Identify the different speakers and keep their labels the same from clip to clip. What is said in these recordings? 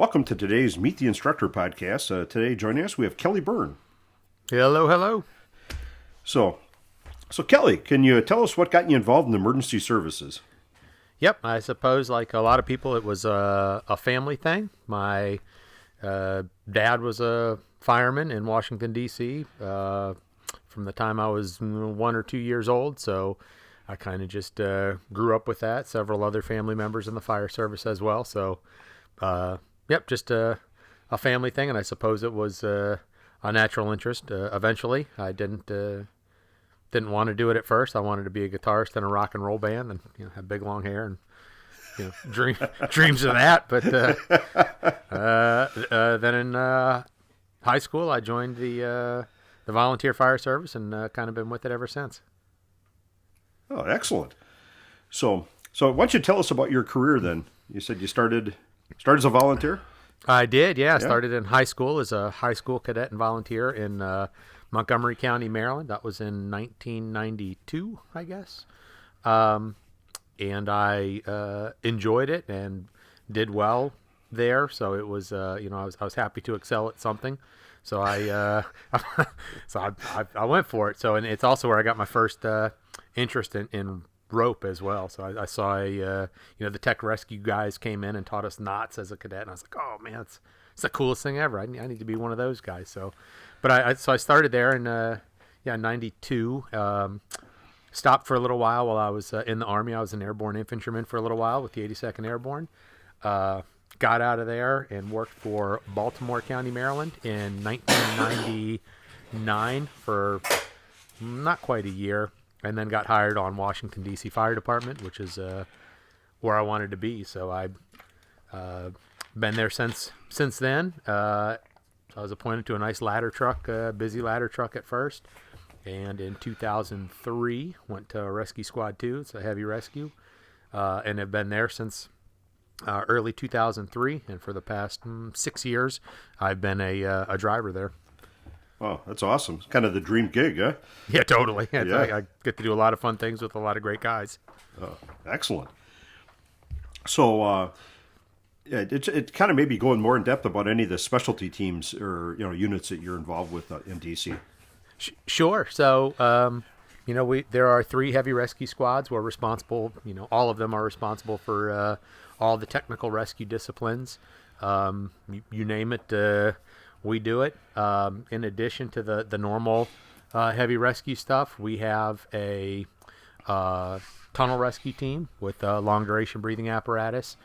Speaker 1: Welcome to today's Meet the Instructor podcast. Today joining us, we have Kelly Byrne.
Speaker 2: Hello, hello.
Speaker 1: So Kelly, can you tell us what got you involved in emergency services?
Speaker 2: Yep, I suppose like a lot of people, it was a family thing. My dad was a fireman in Washington, D.C. From the time I was 1 or 2 years old, so I kind of just grew up with that. Several other family members in the fire service as well, so yep, just a family thing, and I suppose it was a natural interest. Eventually, I didn't want to do it at first. I wanted to be a guitarist in a rock and roll band, and have big long hair and dreams of that. But then in high school, I joined the volunteer fire service, and kind of been with it ever since.
Speaker 1: Oh, excellent. So why don't you tell us about your career then? You said you started as a volunteer?
Speaker 2: I did, yeah. I started in high school as a high school cadet and volunteer in Montgomery County, Maryland. That was in 1992, I guess. And I enjoyed it and did well there. So it was, I was happy to excel at something. So I went for it. So, and it's also where I got my first interest in rope as well. So I saw the tech rescue guys came in and taught us knots as a cadet, and I was like, oh man, it's the coolest thing ever. I need to be one of those guys. So, but I started there in 92. Stopped for a little while I was in the Army. I was an Airborne Infantryman for a little while with the 82nd Airborne. Got out of there and worked for Baltimore County, Maryland in 1999 for not quite a year, and then got hired on Washington, D.C. Fire Department, which is where I wanted to be. So I've been there since then. I was appointed to a nice ladder truck, busy ladder truck at first. And in 2003, went to Rescue Squad 2. It's a heavy rescue. And have been there since early 2003. And for the past 6 years, I've been a driver there.
Speaker 1: Oh, that's awesome. It's kind of the dream gig, huh?
Speaker 2: Yeah, totally.
Speaker 1: Yeah.
Speaker 2: I get to do a lot of fun things with a lot of great guys.
Speaker 1: Excellent. So it kind of maybe going more in depth about any of the specialty teams or units that you're involved with in DC.
Speaker 2: Sure. So, there are 3 heavy rescue squads. We're responsible, all of them are responsible for all the technical rescue disciplines. You name it, we do it. In addition to the normal heavy rescue stuff, we have a tunnel rescue team with long duration breathing apparatus,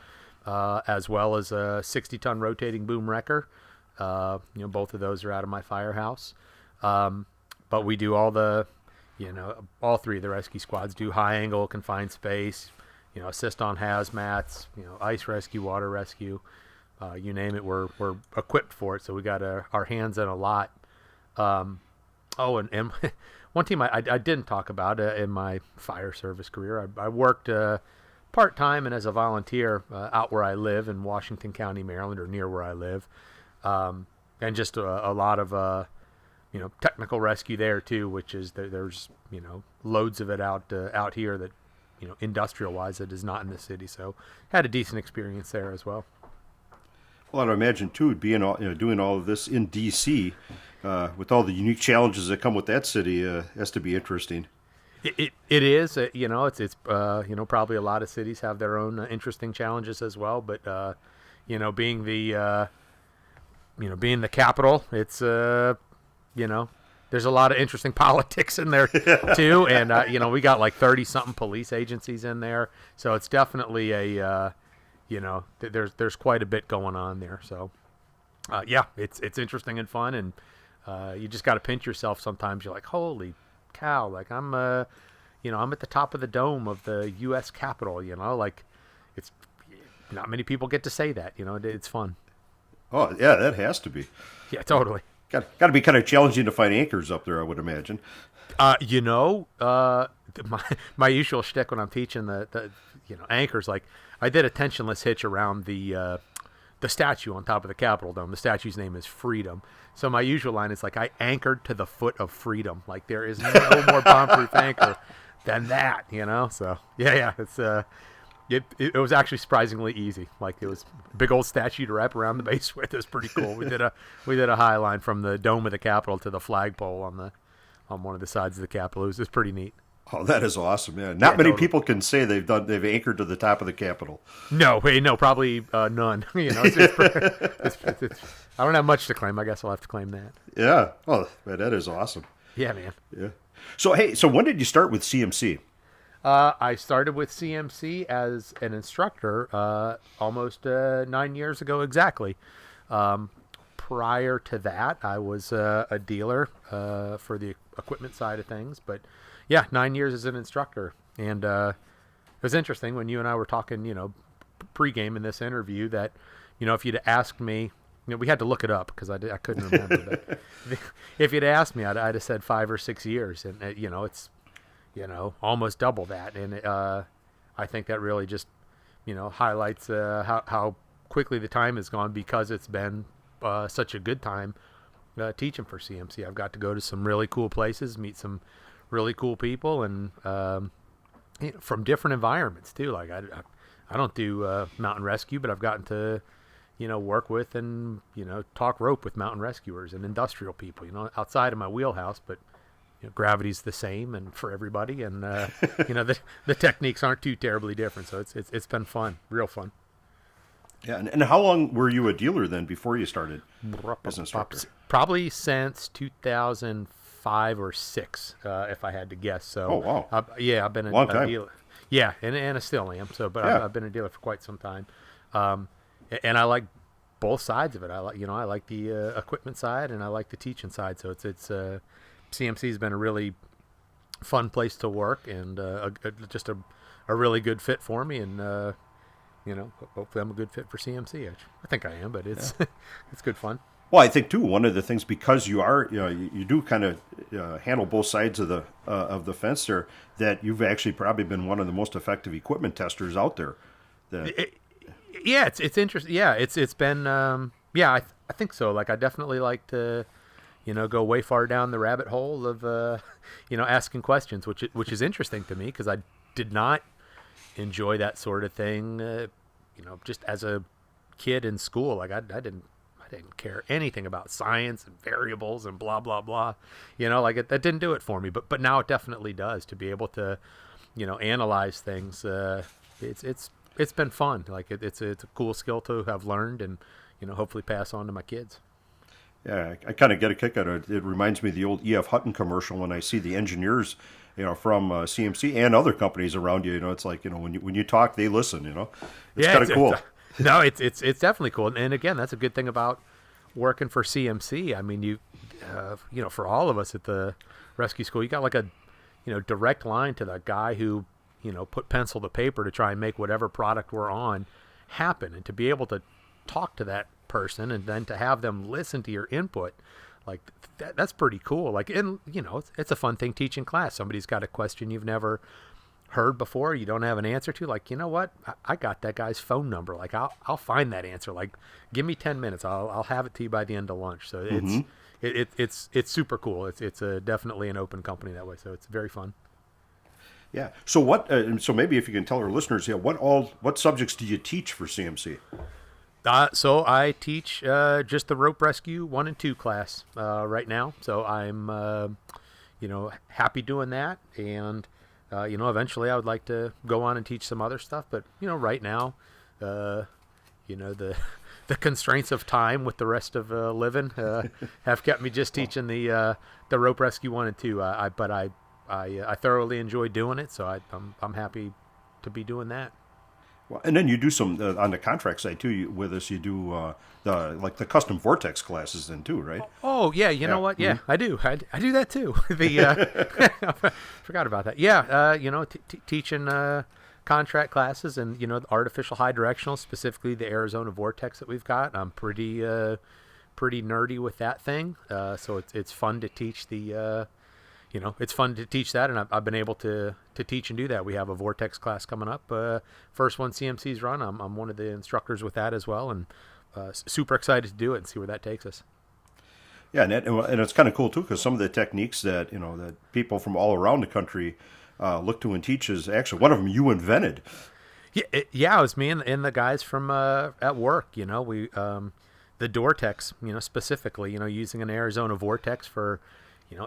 Speaker 2: as well as a 60-ton rotating boom wrecker. Both of those are out of my firehouse. But we do all all 3 of the rescue squads do high angle, confined space, assist on hazmats, ice rescue, water rescue, you name it, we're equipped for it. So we got our hands in a lot. And one team I didn't talk about in my fire service career, I worked part-time and as a volunteer out where I live in Washington County, Maryland, or near where I live. And just a lot of technical rescue there too, which is there's loads of it out here that industrial wise it is not in the city. So had a decent experience there as well.
Speaker 1: Well, I'd imagine too, being doing all of this in DC with all the unique challenges that come with that city has to be interesting.
Speaker 2: It is, it's probably a lot of cities have their own interesting challenges as well. But being the being the capital, it's there's a lot of interesting politics in there too, and we got like 30-something police agencies in there, so it's definitely a there's quite a bit going on there. So it's interesting and fun, and you just got to pinch yourself sometimes. You're like, holy cow, like I'm at the top of the dome of the U.S. Capitol. Like it's not many people get to say that. It's fun.
Speaker 1: Oh yeah, that has to be.
Speaker 2: Yeah, totally.
Speaker 1: Got to be kind of challenging to find anchors up there, I would imagine.
Speaker 2: My usual shtick when I'm teaching the anchors, like I did a tensionless hitch around the statue on top of the Capitol dome. The statue's name is Freedom. So my usual line is like, I anchored to the foot of freedom. Like there is no more bombproof anchor than that, So yeah, it's It was actually surprisingly easy. Like it was a big old statue to wrap around the base with. It was pretty cool. We did a high line from the dome of the Capitol to the flagpole on one of the sides of the Capitol. It was pretty neat.
Speaker 1: Oh, that is awesome, man. Not many people can say they've anchored to the top of the Capitol.
Speaker 2: No, probably none. You know, I don't have much to claim. I guess I'll have to claim that.
Speaker 1: Yeah. Oh, man, that is awesome.
Speaker 2: Yeah, man.
Speaker 1: Yeah. So when did you start with CMC?
Speaker 2: I started with CMC as an instructor almost 9 years ago exactly. Prior to that, I was a dealer for the equipment side of things. But yeah, 9 years as an instructor. And it was interesting when you and I were talking, pregame in this interview that, if you'd asked me, we had to look it up because I couldn't remember. But if you'd asked me, I'd have said 5 or 6 years. And, it's almost double that. And I think that really just, highlights how quickly the time has gone because it's been such a good time teaching for CMC. I've got to go to some really cool places, meet some really cool people, and from different environments too. Like I don't do mountain rescue, but I've gotten to work with and talk rope with mountain rescuers and industrial people. Outside of my wheelhouse, but gravity's the same and for everybody, and the techniques aren't too terribly different. So it's been fun, real fun.
Speaker 1: Yeah, and how long were you a dealer then before you started as an instructor?
Speaker 2: Probably since 2005 or 6, if I had to guess. So,
Speaker 1: oh wow,
Speaker 2: I've been
Speaker 1: long time.
Speaker 2: A dealer. Yeah, and I still am. So, but
Speaker 1: yeah.
Speaker 2: I've been a dealer for quite some time, and I like both sides of it. I like the equipment side and I like the teaching side. So it's CMC's been a really fun place to work and just a really good fit for me, and hopefully I'm a good fit for CMC. I think I am, but it's it's good fun.
Speaker 1: Well, I think too, one of the things, because you are, you do kind of handle both sides of the fence there, that you've actually probably been one of the most effective equipment testers out there.
Speaker 2: It's interesting. Yeah, it's been I think so. Like I definitely like to go way far down the rabbit hole of asking questions, which is interesting to me because I did not enjoy that sort of thing. Just as a kid in school, like I didn't care anything about science and variables and blah blah blah. That didn't do it for me. But now it definitely does, to be able to analyze things. It's been fun. Like it's a cool skill to have learned and hopefully pass on to my kids.
Speaker 1: Yeah, I kind of get a kick out of it. It reminds me of the old E.F. Hutton commercial when I see the engineers, from CMC and other companies around you. It's like when you talk, they listen. It's kind of cool.
Speaker 2: No, it's definitely cool. And again, that's a good thing about working for CMC. I mean, for all of us at the rescue school, you got like a direct line to the guy who put pencil to paper to try and make whatever product we're on happen, and to be able to talk to that person and then to have them listen to your input, like that's pretty cool. Like, and it's a fun thing teaching class. Somebody's got a question you've never heard before, you don't have an answer to, like, what, I got that guy's phone number, like I'll find that answer, like give me 10 minutes, I'll have it to you by the end of lunch. So it's super cool. It's definitely an open company that way, so it's very fun.
Speaker 1: Yeah. So what? So maybe if you can tell our listeners, what subjects do you teach for CMC?
Speaker 2: So I teach just the rope rescue 1 and 2 class right now. So I'm happy doing that, and eventually I would like to go on and teach some other stuff. But right now, the constraints of time with the rest of living have kept me just teaching the rope rescue 1 and 2. I thoroughly enjoy doing it, so I'm happy to be doing that.
Speaker 1: Well, and then you do some on the contract side too. With us, you do the custom vortex classes then too, right?
Speaker 2: Oh yeah, you know what? Yeah, I do. I do that too. I forgot about that. Yeah, teaching contract classes and the artificial high directional, specifically the Arizona vortex that we've got. I'm pretty nerdy with that thing. So it's fun to teach it's fun to teach that, and I've been able to teach and do that. We have a vortex class coming up. First one CMC's run. I'm one of the instructors with that as well, and super excited to do it and see where that takes us.
Speaker 1: Yeah, and it's kind of cool too, because some of the techniques that that people from all around the country look to and teach is actually one of them you invented.
Speaker 2: Yeah, yeah, it was me and the guys from at work. We the Dortex, specifically, using an Arizona Vortex for,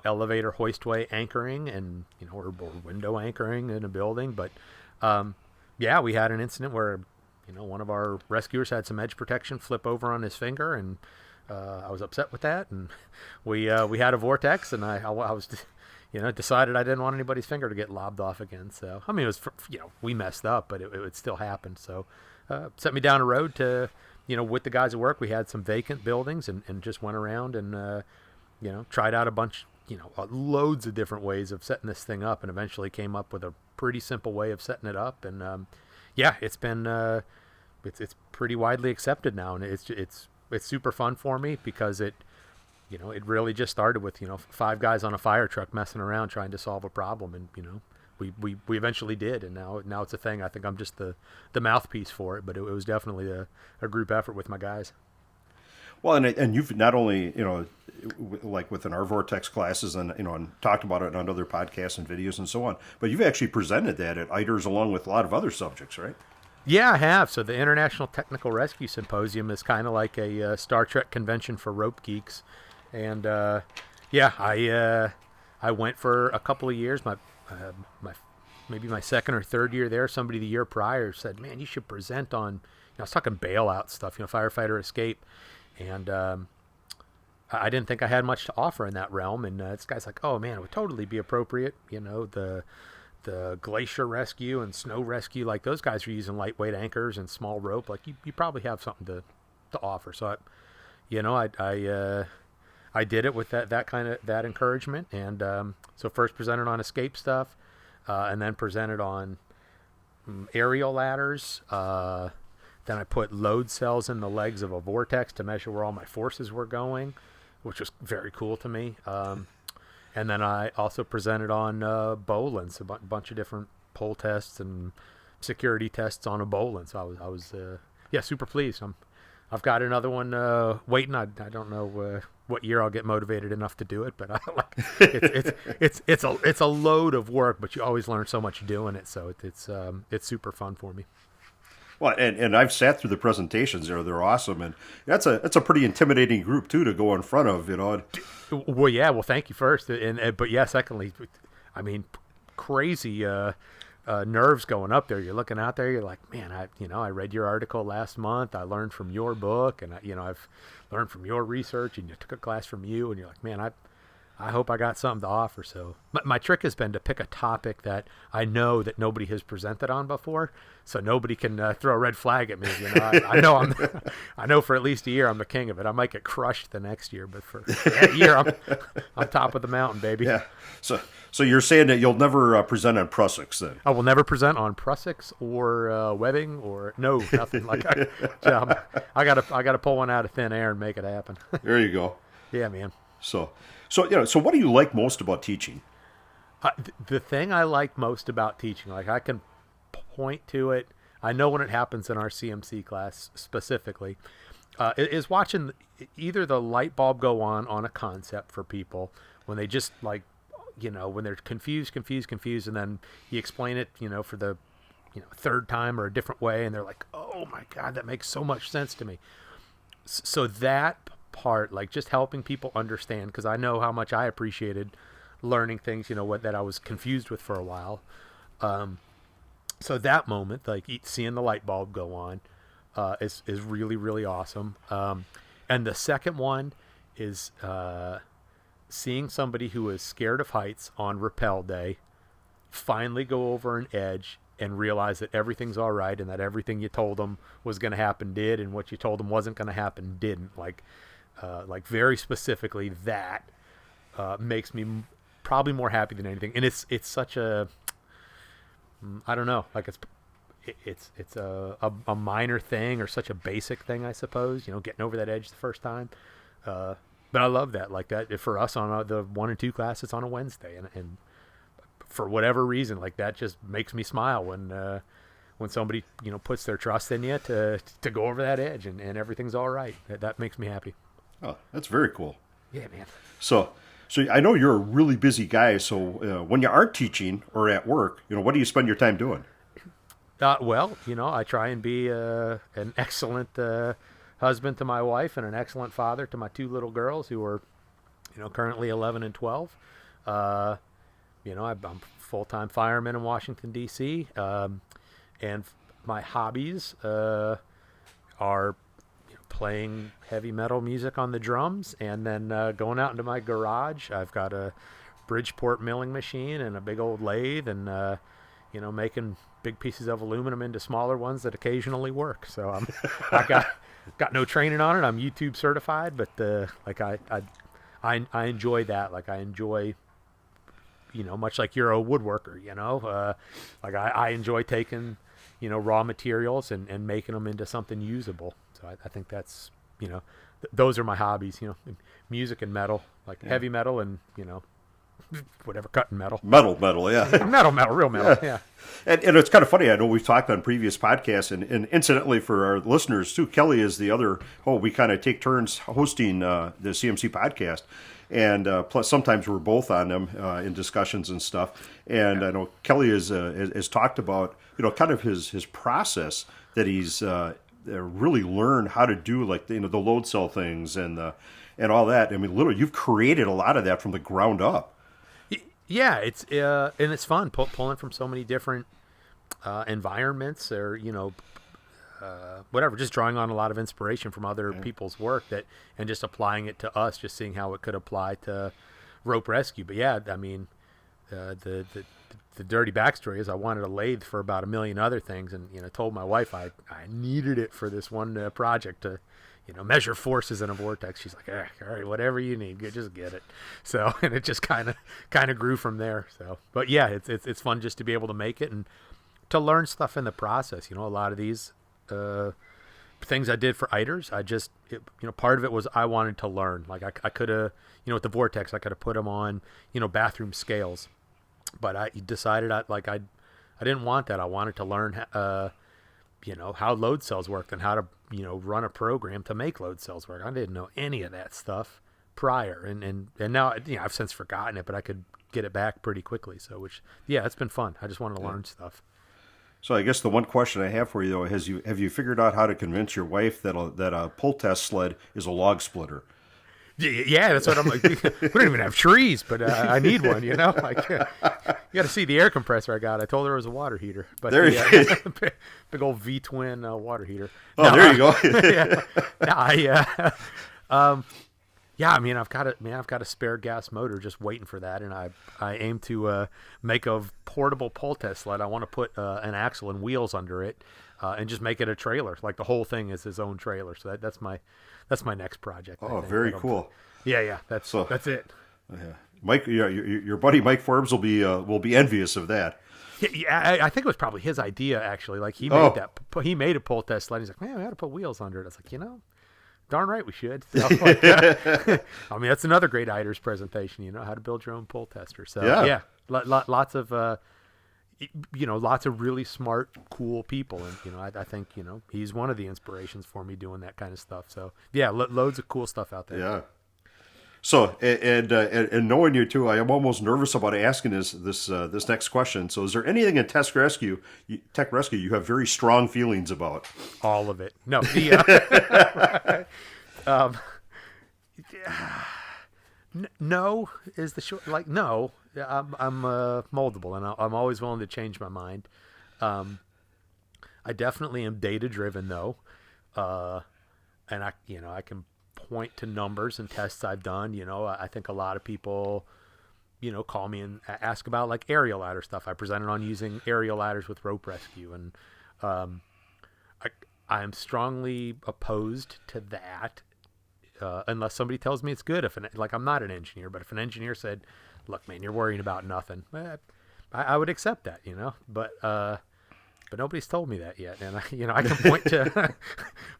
Speaker 2: elevator hoistway anchoring and or window anchoring in a building. But yeah, we had an incident where one of our rescuers had some edge protection flip over on his finger, and I was upset with that, and we had a Vortex, and I was. Decided I didn't want anybody's finger to get lobbed off again. So, I mean, it was, we messed up, but it still happened. So, set me down a road to, with the guys at work, we had some vacant buildings and just went around and, tried out a bunch, loads of different ways of setting this thing up, and eventually came up with a pretty simple way of setting it up. And, yeah, it's been, it's pretty widely accepted now. And it's super fun for me because it really just started with, 5 guys on a fire truck messing around trying to solve a problem. And, we eventually did. And now it's a thing. I think I'm just the mouthpiece for it, but it was definitely a group effort with my guys.
Speaker 1: Well, and you've not only, like within our Vortex classes and, and talked about it on other podcasts and videos and so on, but you've actually presented that at ITERS along with a lot of other subjects, right?
Speaker 2: Yeah, I have. So the International Technical Rescue Symposium is kind of like a Star Trek convention for rope geeks. And yeah, I went for a couple of years. Maybe my second or third year there. Somebody the year prior said, "Man, you should present on." I was talking bailout stuff, firefighter escape, and I didn't think I had much to offer in that realm. And this guy's like, "Oh man, it would totally be appropriate." The glacier rescue and snow rescue, like those guys are using lightweight anchors and small rope. Like you probably have something to offer. So I did it with that kind of that encouragement, and so first presented on escape stuff, and then presented on aerial ladders. Then I put load cells in the legs of a Vortex to measure where all my forces were going, which was very cool to me. And then I also presented on Bolins, a bunch of different pole tests and security tests on a Bolin. So I was super pleased. I've got another one waiting. I don't know what year I'll get motivated enough to do it, but it's a load of work, but you always learn so much doing it. So it's super fun for me.
Speaker 1: Well, and I've sat through the presentations. They're awesome, and that's a pretty intimidating group too to go in front of.
Speaker 2: Well, yeah. Well, thank you first, but yeah, secondly, I mean, crazy nerves going up there. You're looking out there. You're like, man, I read your article last month. I learned from your book, and I've learned from your research, and you took a class from you, and you're like, man, I hope I got something to offer. So my trick has been to pick a topic that I know that nobody has presented on before, so nobody can throw a red flag at me. I know I know for at least a year I'm the king of it. I might get crushed the next year, but for that year I'm top of the mountain, baby.
Speaker 1: Yeah. So you're saying that you'll never present on Prussics then?
Speaker 2: I will never present on Prussics or webbing or nothing like that. I gotta pull one out of thin air and make it happen.
Speaker 1: There you go.
Speaker 2: Yeah, man.
Speaker 1: So what do you like most about teaching?
Speaker 2: The thing I like most about teaching, like I can point to it. I know when it happens in our CMC class specifically, is watching either the light bulb go on a concept for people when they just like, when they're confused, and then you explain it, for the, third time or a different way, and they're like, oh my God, that makes so much sense to me. So that part, like just helping people understand, because I know how much I appreciated learning things, that I was confused with for a while. So that moment, like seeing the light bulb go on, is really, really awesome. And the second one is seeing somebody who is scared of heights on rappel day finally go over an edge and realize that everything's all right, and that everything you told them was going to happen did, and what you told them wasn't going to happen didn't. Like very specifically, that makes me probably more happy than anything. And it's such a, I don't know, like it's a minor thing, or such a basic thing, I suppose, getting over that edge the first time. But I love that, like that for us on the 1 and 2 classes on a Wednesday, and for whatever reason, like that just makes me smile when somebody puts their trust in you to go over that edge, and everything's all right. That makes me happy.
Speaker 1: Oh, that's very cool.
Speaker 2: Yeah, man.
Speaker 1: So I know you're a really busy guy. So when you aren't teaching or at work, what do you spend your time doing?
Speaker 2: Well, I try and be an excellent husband to my wife and an excellent father to my two little girls who are, currently 11 and 12. I'm a full-time fireman in Washington, D.C., and my hobbies are playing heavy metal music on the drums and then going out into my garage. I've got a Bridgeport milling machine and a big old lathe and, making big pieces of aluminum into smaller ones that occasionally work. So I got no training on it. I'm YouTube certified, but I enjoy that. Like I enjoy, much like you're a woodworker, I enjoy taking, raw materials and making them into something usable. So I think that's, those are my hobbies, music and metal, heavy metal and, whatever, cutting metal.
Speaker 1: Metal, yeah.
Speaker 2: Real metal, yeah.
Speaker 1: And it's kind of funny. I know we've talked on previous podcasts, and incidentally for our listeners too, Kelly is the other. We kind of take turns hosting the CMC podcast, and plus sometimes we're both on them in discussions and stuff. And I know Kelly has talked about kind of his process that he's really learned how to do, like the load cell things and all that. I mean, literally, you've created a lot of that from the ground up.
Speaker 2: Yeah, it's and it's fun pulling from so many different environments, or whatever. Just drawing on a lot of inspiration from other people's work and just applying it to us. Just seeing how it could apply to rope rescue. But yeah, I mean, the dirty backstory is I wanted a lathe for about a million other things, and told my wife I needed it for this one project to. Measure forces in a vortex. She's like, all right, whatever you need, just get it. So, and it just kind of grew from there. So, but yeah, it's fun just to be able to make it and to learn stuff in the process. A lot of these things I did for eiders, part of it was I wanted to learn. Like I could have, with the vortex, I could have put them on, bathroom scales, but I decided I didn't want that. I wanted to learn, how load cells worked and how to, run a program to make load cells work. I didn't know any of that stuff prior. And now, I've since forgotten it, but I could get it back pretty quickly. So, it's been fun. I just wanted to learn stuff.
Speaker 1: So I guess the one question I have for you, though, have you figured out how to convince your wife that a pull test sled is a log splitter?
Speaker 2: Yeah, that's what I'm like. We don't even have trees, but I need one, you got to see the air compressor I got. I told her it was a water heater. But
Speaker 1: there you go.
Speaker 2: Big old V-twin water heater.
Speaker 1: Oh, there you go.
Speaker 2: I've got a spare gas motor just waiting for that, and I aim to make a portable pull test sled. I want to put an axle and wheels under it, and just make it a trailer. Like the whole thing is his own trailer. So that's my next project.
Speaker 1: Oh, very cool.
Speaker 2: Yeah. That's it.
Speaker 1: Yeah. Mike, your buddy Mike Forbes will be envious of that.
Speaker 2: Yeah, I think it was probably his idea actually. Like he made he made a pull test sled. He's like, man, we got to put wheels under it. I was like, darn right we should. So, that's another great eiders presentation. How to build your own pull tester. So lots of lots of really smart, cool people, and I think he's one of the inspirations for me doing that kind of stuff. So yeah, loads of cool stuff out there.
Speaker 1: Yeah. So and knowing you too, I am almost nervous about asking this next question. So is there anything in tech rescue you have very strong feelings about?
Speaker 2: All of it. No. No is the short. Like no, I'm moldable, and I'm always willing to change my mind. I definitely am data driven though, and I can point to numbers and tests I've done. I think a lot of people, call me and ask about like aerial ladder stuff. I presented on using aerial ladders with rope rescue, and I am strongly opposed to that. Unless somebody tells me it's good. I'm not an engineer, but if an engineer said, "Look, man, you're worrying about nothing," I would accept that, But nobody's told me that yet, and I can point to,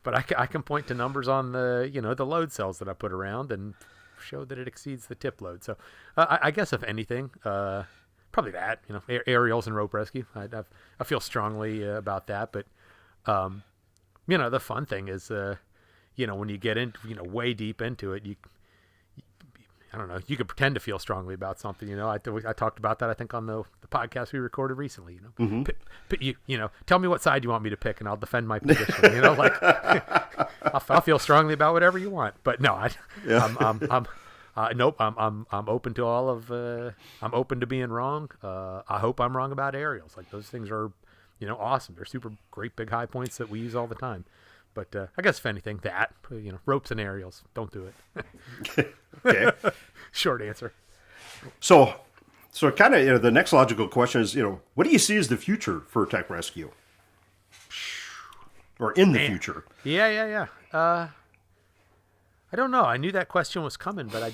Speaker 2: but I can point to numbers on the the load cells that I put around and show that it exceeds the tip load. So I guess if anything, probably that aerials and rope rescue. I feel strongly about that, but the fun thing is when you get in way deep into it, I don't know. You could pretend to feel strongly about something. I talked about that, I think, on the podcast we recorded recently. Tell me what side you want me to pick, and I'll defend my position. I'll feel strongly about whatever you want. But no, nope. I'm open to all of. I'm open to being wrong. I hope I'm wrong about aerials. Like those things are, awesome. They're super great big high points that we use all the time. But I guess if anything, ropes and aerials, don't do it.
Speaker 1: Okay.
Speaker 2: Short answer.
Speaker 1: So kind of the next logical question is, what do you see as the future for tech rescue, or in the future?
Speaker 2: Yeah. I don't know. I knew that question was coming, but I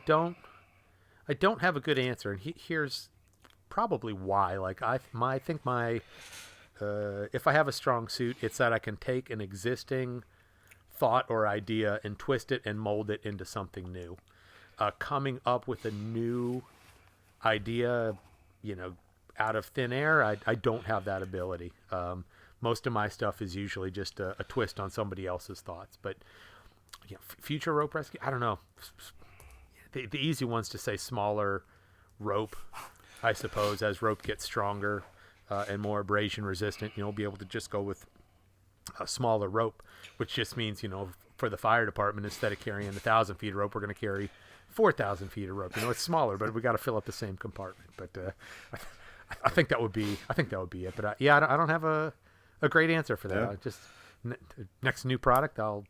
Speaker 2: don't have a good answer, and here's probably why. Like I think if I have a strong suit, it's that I can take an existing thought or idea and twist it and mold it into something new. Coming up with a new idea, out of thin air, I don't have that ability. Most of my stuff is usually just a twist on somebody else's thoughts. But future rope rescue, I don't know. The easy one's to say smaller rope, I suppose, as rope gets stronger. And more abrasion resistant, be able to just go with a smaller rope, which just means, for the fire department, instead of carrying 1,000 feet of rope, we're going to carry 4,000 feet of rope. It's smaller, but we got to fill up the same compartment. But I think that would be it. But I don't have a great answer for that.
Speaker 1: Yeah.
Speaker 2: I just next new product, I'll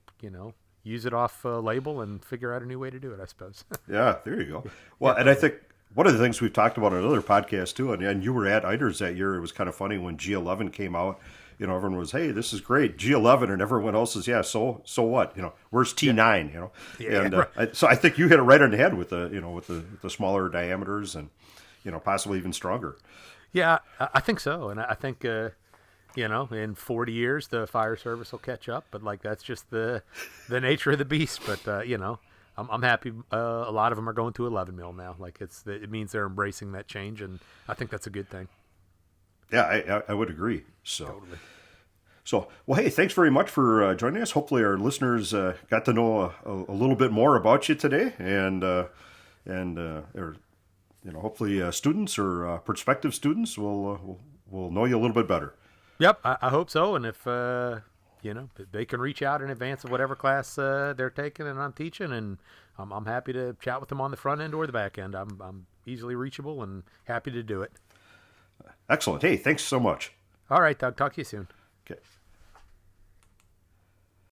Speaker 2: use it off label and figure out a new way to do it, I suppose.
Speaker 1: Yeah, there you go. Well, and I think one of the things we've talked about on another podcast too, and you were at IDERS that year. It was kind of funny when G11 came out. Everyone was, "Hey, this is great, G11," and everyone else is, "Yeah, so what? Where's T9?" And
Speaker 2: right.
Speaker 1: so I think you hit it right on the head with the smaller diameters and possibly even stronger.
Speaker 2: Yeah, I think so, and I think in 40 years the fire service will catch up. But that's just the nature of the beast. But I'm happy. A lot of them are going to 11 mil now. It means they're embracing that change, and I think that's a good thing.
Speaker 1: Yeah, I would agree. So,
Speaker 2: Totally.
Speaker 1: Well, hey, thanks very much for joining us. Hopefully, our listeners got to know a little bit more about you today, and hopefully, students or prospective students will know you a little bit better.
Speaker 2: Yep, I hope so. And if they can reach out in advance of whatever class they're taking and I'm teaching, and I'm happy to chat with them on the front end or the back end. I'm easily reachable and happy to do it.
Speaker 1: Excellent. Hey, thanks so much.
Speaker 2: All right, Doug. Talk to you soon.
Speaker 1: Okay.